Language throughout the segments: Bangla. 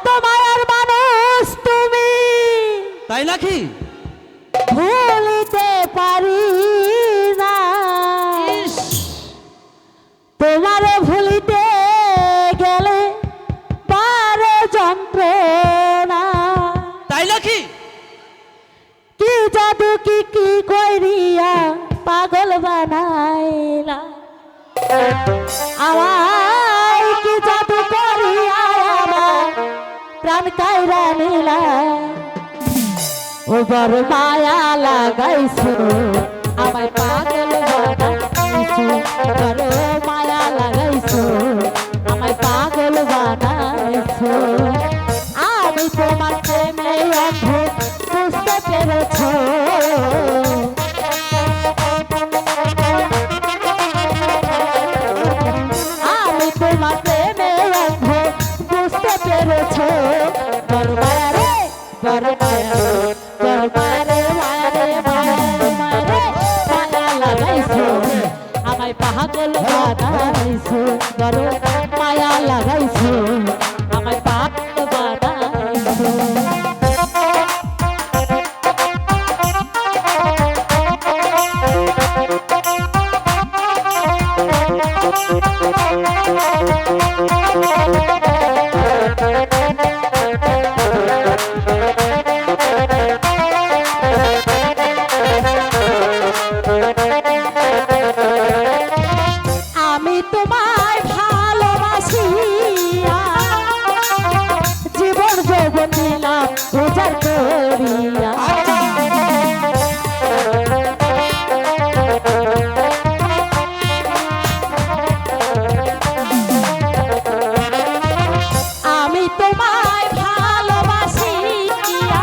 কত মায়ার মানুষ তুমি, তাই নাকি? ভুলিতে পারি না তোমারে, ভুলিতে গেলে পারে যন্ত্রণা। তাই নাকি? কি জাদু কি কইরিয়া পাগল বানাইলা আমায়, কি জাদু করিয়া আমার প্রাণ কাইরা নিলা। ও বড় মায়া লাগাইছো আমায় পাগল বানাইছো, বড় মায়া লাগাইছো আমায় পাগল বানাইছো। আমি তোমার প্রেমে অন্ধ বুঝতে পেরেছো, আমি তোমার প্রেমে অন্ধ বুঝতে পেরেছো। বড় মায়া রে, বড় মায়া রে, বড় মায়া রে, মায়া রে, মায়া রে, মায়া রে, মায়া লাগাইছো আমায় পাগল বানাইছো, বড় মায়া লাগাইছো আমায় পাগল বানাইছো। আমি তোমায় ভালোবাসিয়া জীবন যৌবন দিলাম উজাড় করিয়া। আমি তোমায় ভালোবাসিয়া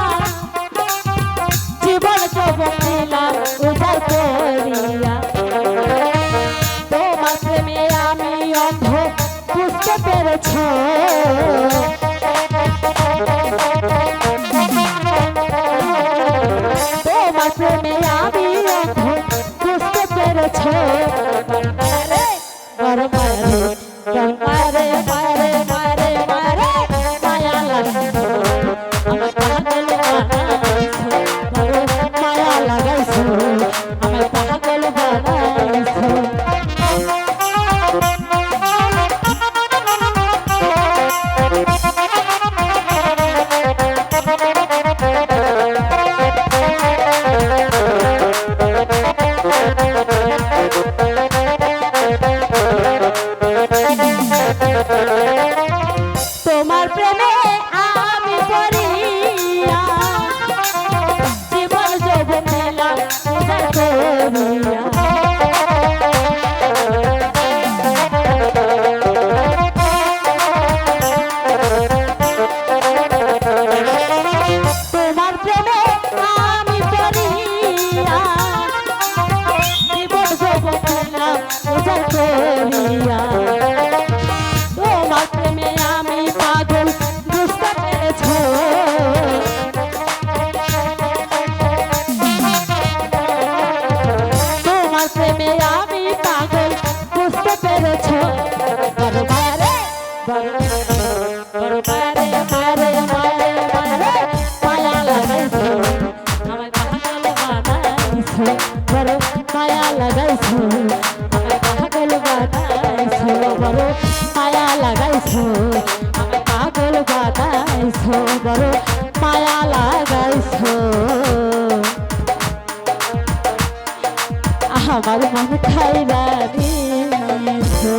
জীবন যৌবন দিলাম উজাড় করিয়া। তোমার প্রেমে আমি অন্ধ বুঝতে পেরেছো, তোমার প্রেমে আমি অন্ধ বুঝতে পেরেছো। বড় মায়া রে, বড় মায়া রে, মায়া রে, মায়া রে, মায়া রে, মায়া লাগাইছো আমার পাগল বানাইছো, বড় মায়া লাগাইছো আমার পাগল বানাইছো। তোমার প্রেমে আমি পড়িয়া জীবন যৌবন দিলাম উজাড় করিয়া। তোমার প্রেমে আমি পড়িয়া জীবন যৌবন দিলাম উজাড় করিয়া। তোমার প্রেমে আমি পাগল বুঝতে পেরেছো, তোমার প্রেমে আমি পাগল বুঝতে পেরেছো। বড় মায়া রে, বড় মায়া রে, মায়া রে, মায়া রে, মায়া রে, মায়া লাগাইছো আমায় পাগল বানাইছো, বড় মায়া লাগাইছো আমায় পাগল বানাইছো, বড় মায়া লাগাইছো আমায় পাগল বানাইছো, বড় মায়া লাগাইছো। আমার মন খাইরা দিয়েছো।